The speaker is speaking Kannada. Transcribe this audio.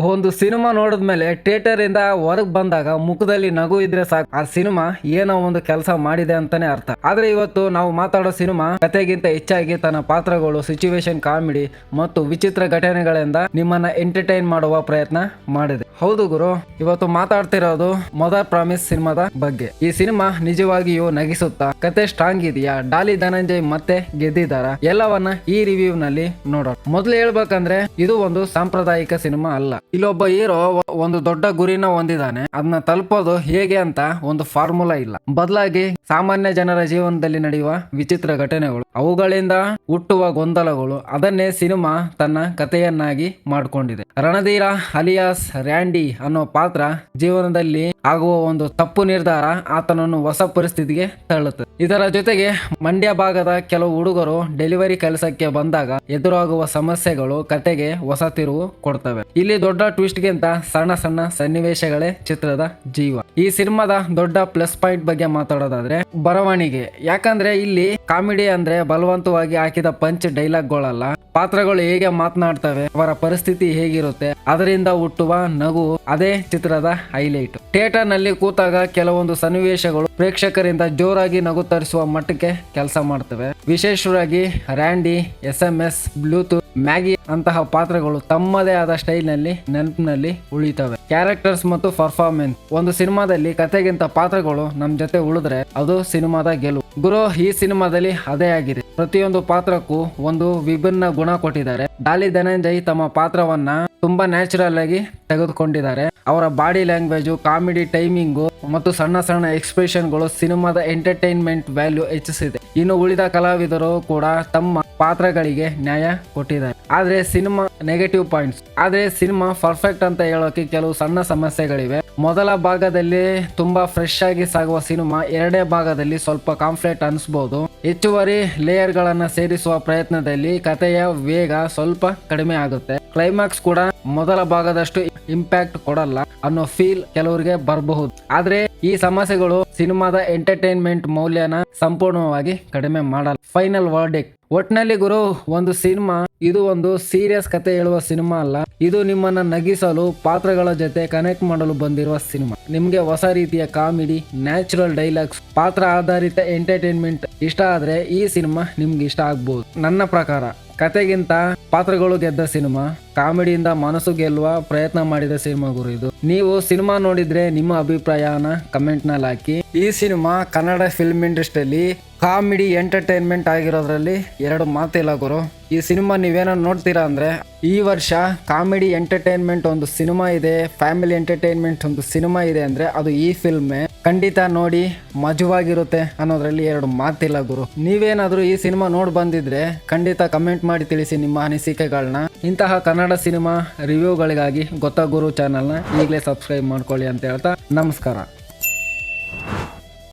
ಒಂದು ಸಿನಿಮಾ ನೋಡಿದ್ಮೇಲೆ ಥಿಯೇಟರ್ ಇಂದ ಹೊರಗ್ ಬಂದಾಗ ಮುಖದಲ್ಲಿ ನಗು ಇದ್ರೆ ಸಾಕು, ಆ ಸಿನಿಮಾ ಏನೋ ಒಂದು ಕೆಲಸ ಮಾಡಿದೆ ಅಂತಾನೆ ಅರ್ಥ. ಆದ್ರೆ ಇವತ್ತು ನಾವು ಮಾತಾಡೋ ಸಿನಿಮಾ ಕಥೆಗಿಂತ ಹೆಚ್ಚಾಗಿ ತನ್ನ ಪಾತ್ರಗಳು, ಸಿಚುವೇಶನ್, ಕಾಮಿಡಿ ಮತ್ತು ವಿಚಿತ್ರ ಘಟನೆಗಳಿಂದ ನಿಮ್ಮನ್ನ ಎಂಟರ್ಟೈನ್ ಮಾಡುವ ಪ್ರಯತ್ನ ಮಾಡಿದೆ. ಹೌದು ಗುರು, ಇವತ್ತು ಮಾತಾಡ್ತಿರೋದು ಮದರ್ ಪ್ರಾಮಿಸ್ ಸಿನಿಮಾದ ಬಗ್ಗೆ. ಈ ಸಿನಿಮಾ ನಿಜವಾಗಿಯೂ ನಗಿಸುತ್ತಾ? ಕತೆ ಸ್ಟ್ರಾಂಗ್ ಇದೆಯಾ? ಡಾಲಿ ಧನಂಜಯ್ ಮತ್ತೆ ಗೆದ್ದಿದ್ದಾರ? ಎಲ್ಲವನ್ನ ಈ ರಿವ್ಯೂ ನಲ್ಲಿ ನೋಡೋಣ. ಮೊದಲು ಹೇಳ್ಬೇಕಂದ್ರೆ ಇದು ಒಂದು ಸಾಂಪ್ರದಾಯಿಕ ಸಿನಿಮಾ ಅಲ್ಲ. ಇಲ್ಲೊಬ್ಬ ಹೀರೋ ಒಂದು ದೊಡ್ಡ ಗುರಿನ ಹೊಂದಿದ್ದಾನೆ. ಅದನ್ನ ತಲುಪೋದು ಹೇಗೆ ಅಂತ ಒಂದು ಫಾರ್ಮುಲಾ ಇಲ್ಲ. ಬದಲಾಗಿ ಸಾಮಾನ್ಯ ಜನರ ಜೀವನದಲ್ಲಿ ನಡೆಯುವ ವಿಚಿತ್ರ ಘಟನೆಗಳು, ಅವುಗಳಿಂದ ಹುಟ್ಟುವ ಗೊಂದಲಗಳು, ಅದನ್ನೇ ಸಿನಿಮಾ ತನ್ನ ಕಥೆಯನ್ನಾಗಿ ಮಾಡಿಕೊಂಡಿದೆ. ರಣಧೀರ ಅಲಿಯಾಸ್ ರ್ಯಾಂಡಿ ಅನ್ನೋ ಪಾತ್ರ ಜೀವನದಲ್ಲಿ ಆಗುವ ಒಂದು ತಪ್ಪು ನಿರ್ಧಾರ ಆತನನ್ನು ಹೊಸ ಪರಿಸ್ಥಿತಿಗೆ ತಳ್ಳುತ್ತದೆ. ಇದರ ಜೊತೆಗೆ ಮಂಡ್ಯ ಭಾಗದ ಕೆಲವು ಹುಡುಗರು ಡೆಲಿವರಿ ಕೆಲಸಕ್ಕೆ ಬಂದಾಗ ಎದುರಾಗುವ ಸಮಸ್ಯೆಗಳು ಕತೆಗೆ ಹೊಸ ತಿರುವು ಕೊಡ್ತವೆ. ಇಲ್ಲಿ ದೊಡ್ಡ ಟ್ವಿಸ್ಟ್ ಗಿಂತ ಸಣ್ಣ ಸಣ್ಣ ಸನ್ನಿವೇಶಗಳೇ ಚಿತ್ರದ ಜೀವ. ಈ ಸಿನಿಮಾದ ದೊಡ್ಡ ಪ್ಲಸ್ ಪಾಯಿಂಟ್ ಬಗ್ಗೆ ಮಾತಾಡೋದಾದ್ರೆ ಬರವಣಿಗೆ. ಯಾಕಂದ್ರೆ ಇಲ್ಲಿ ಕಾಮಿಡಿ ಅಂದ್ರೆ ಬಲವಂತವಾಗಿ ಹಾಕಿದ ಪಂಚ್ ಡೈಲಾಗ್ಗಳಲ್ಲ, ಪಾತ್ರಗಳು ಹೇಗೆ ಮಾತನಾಡ್ತವೆ, ಅವರ ಪರಿಸ್ಥಿತಿ ಹೇಗಿರುತ್ತೆ, ಅದರಿಂದ ಹುಟ್ಟುವ ನಗು, ಅದೇ ಚಿತ್ರದ ಹೈಲೈಟ್. ಥಿಯೇಟರ್ ನಲ್ಲಿ ಕೂತಾಗ ಕೆಲವೊಂದು ಸನ್ನಿವೇಶಗಳು ಪ್ರೇಕ್ಷಕರಿಂದ ಜೋರಾಗಿ ನಗು ತರಿಸುವ ಮಟ್ಟಕ್ಕೆ ಕೆಲಸ ಮಾಡ್ತವೆ. ವಿಶೇಷವಾಗಿ ರ್ಯಾಂಡಿ, SMS, ಬ್ಲೂಟೂತ್, ಮ್ಯಾಗಿ ಅಂತಹ ಪಾತ್ರಗಳು ತಮ್ಮದೇ ಆದ ಸ್ಟೈಲ್ ನಲ್ಲಿ ನೆನಪಿನಲ್ಲಿ ಉಳಿತವೆ. ಕ್ಯಾರೆಕ್ಟರ್ಸ್ ಮತ್ತು ಪರ್ಫಾರ್ಮೆನ್ಸ್. ಒಂದು ಸಿನಿಮಾದಲ್ಲಿ ಕಥೆಗಿಂತ ಪಾತ್ರಗಳು ನಮ್ ಜೊತೆ ಉಳಿದ್ರೆ ಅದು ಸಿನಿಮಾದ ಗೆಲುವು. ಗುರು, ಈ ಸಿನಿಮಾದಲ್ಲಿ ಅದೇ ಆಗಿದೆ. ಪ್ರತಿಯೊಂದು ಪಾತ್ರಕ್ಕೂ ಒಂದು ವಿಭಿನ್ನ ಗುಣ ಕೊಟ್ಟಿದ್ದಾರೆ. ಡಾಲಿ ಧನಂಜಯ್ ತಮ್ಮ ಪಾತ್ರವನ್ನ ತುಂಬಾ ನ್ಯಾಚುರಲ್ ಆಗಿ ತೆಗೆದುಕೊಂಡಿದ್ದಾರೆ. ಅವರ ಬಾಡಿ ಲ್ಯಾಂಗ್ವೇಜ್, ಕಾಮಿಡಿ ಟೈಮಿಂಗು ಮತ್ತು ಸಣ್ಣ ಸಣ್ಣ ಎಕ್ಸ್ಪ್ರೆಷನ್ಗಳು ಸಿನಿಮಾದ ಎಂಟರ್ಟೈನ್ಮೆಂಟ್ ವ್ಯಾಲ್ಯೂ ಹೆಚ್ಚಿಸಿದೆ. ಇನ್ನು ಉಳಿದ ಕಲಾವಿದರು ಕೂಡ ತಮ್ಮ ಪಾತ್ರಗಳಿಗೆ ನ್ಯಾಯ ಕೊಟ್ಟಿದ್ದಾರೆ. ಆದ್ರೆ ಸಿನಿಮಾ ನೆಗೆಟಿವ್ ಪಾಯಿಂಟ್ಸ್. ಆದ್ರೆ ಸಿನಿಮಾ ಪರ್ಫೆಕ್ಟ್ ಅಂತ ಹೇಳೋಕೆ ಕೆಲವು ಸಣ್ಣ ಸಮಸ್ಯೆಗಳಿವೆ. ಮೊದಲ ಭಾಗದಲ್ಲಿ ತುಂಬಾ ಫ್ರೆಶ್ ಆಗಿ ಸಾಗುವ ಸಿನಿಮಾ ಎರಡನೇ ಭಾಗದಲ್ಲಿ ಸ್ವಲ್ಪ ಕಾಂಪ್ಲೆಕ್ಸ್ ಅನಿಸಬಹುದು. ಹೆಚ್ಚುವರಿ ಲೇಯರ್ ಗಳನ್ನ ಸೇರಿಸುವ ಪ್ರಯತ್ನದಲ್ಲಿ ಕಥೆಯ ವೇಗ ಸ್ವಲ್ಪ ಕಡಿಮೆ ಆಗುತ್ತೆ. ಕ್ಲೈಮ್ಯಾಕ್ಸ್ ಕೂಡ ಮೊದಲ ಭಾಗದಷ್ಟು ಇಂಪ್ಯಾಕ್ಟ್ ಕೊಡಲ್ಲ ಅನ್ನೋ ಫೀಲ್ ಕೆಲವರಿಗೆ ಬರಬಹುದು. ಆದ್ರೆ ಈ ಸಮಸ್ಯೆಗಳು ಸಿನಿಮಾದ ಎಂಟರ್ಟೈನ್ಮೆಂಟ್ ಮೌಲ್ಯನ ಸಂಪೂರ್ಣವಾಗಿ ಕಡಿಮೆ ಮಾಡಲ್ಲ. Final verdict. ಒಟ್ನಲ್ಲಿ ಗುರು, ಒಂದು ಸಿನಿಮಾ ಇದು ಒಂದು ಸೀರಿಯಸ್ ಕತೆ ಹೇಳುವ ಸಿನಿಮಾ ಅಲ್ಲ. ಇದು ನಿಮ್ಮನ್ನ ನಗಿಸಲು, ಪಾತ್ರಗಳ ಜೊತೆ ಕನೆಕ್ಟ್ ಮಾಡಲು ಬಂದಿರುವ ಸಿನಿಮಾ. ನಿಮ್ಗೆ ಹೊಸ ರೀತಿಯ ಕಾಮಿಡಿ, ನ್ಯಾಚುರಲ್ ಡೈಲಾಗ್ಸ್, ಪಾತ್ರ ಆಧಾರಿತ ಎಂಟರ್ಟೈನ್ಮೆಂಟ್ ಇಷ್ಟ ಆದ್ರೆ ಈ ಸಿನಿಮಾ ನಿಮ್ಗೆ ಇಷ್ಟ ಆಗ್ಬಹುದು. ನನ್ನ ಪ್ರಕಾರ ಕತೆಗಿಂತ ಪಾತ್ರಗಳು ಗೆದ್ದ ಸಿನಿಮಾ, ಕಾಮಿಡಿಯಿಂದ ಮನಸ್ಸು ಗೆಲ್ಲುವ ಪ್ರಯತ್ನ ಮಾಡಿದ ಸಿನಿಮಾ ಗುರು ಇದು. ನೀವು ಸಿನಿಮಾ ನೋಡಿದ್ರೆ ನಿಮ್ಮ ಅಭಿಪ್ರಾಯನ ಕಮೆಂಟ್ ನಲ್ಲಿ ಹಾಕಿ. ಈ ಸಿನಿಮಾ ಕನ್ನಡ ಫಿಲ್ಮ್ ಇಂಡಸ್ಟ್ರಿಯಲ್ಲಿ ಕಾಮಿಡಿ ಎಂಟರ್ಟೈನ್ಮೆಂಟ್ ಆಗಿರೋದ್ರಲ್ಲಿ ಎರಡು ಮಾತಿಲ್ಲ ಗುರು. ಈ ಸಿನಿಮಾ ನೀವೇನೋ ನೋಡ್ತೀರಾ ಅಂದ್ರೆ ಈ ವರ್ಷ ಕಾಮಿಡಿ ಎಂಟರ್ಟೈನ್ಮೆಂಟ್ ಒಂದು ಸಿನಿಮಾ ಇದೆ, ಫ್ಯಾಮಿಲಿ ಎಂಟರ್ಟೈನ್ಮೆಂಟ್ ಒಂದು ಸಿನಿಮಾ ಇದೆ ಅಂದ್ರೆ ಅದು ಈ ಫಿಲ್ಮೇ. ಖಂಡಿತ ನೋಡಿ, ಮಜವಾಗಿರುತ್ತೆ ಅನ್ನೋದ್ರಲ್ಲಿ ಎರಡು ಮಾತಿಲ್ಲ ಗುರು. ನೀವೇನಾದ್ರೂ ಈ ಸಿನಿಮಾ ನೋಡಿ ಬಂದಿದ್ರೆ ಖಂಡಿತ ಕಮೆಂಟ್ ಮಾಡಿ ತಿಳಿಸಿ ನಿಮ್ಮ ಅನಿಸಿಕೆಗಳನ್ನ. ಇಂತಹ ಕನ್ನಡ ಸಿನಿಮಾ ರಿವ್ಯೂಗಳಿಗಾಗಿ ಗೊತ್ತಾ ಗುರು ಚಾನಲ್ನ ಈಗಲೇ ಸಬ್ಸ್ಕ್ರೈಬ್ ಮಾಡ್ಕೊಳ್ಳಿ ಅಂತ ಹೇಳ್ತಾ ನಮಸ್ಕಾರ.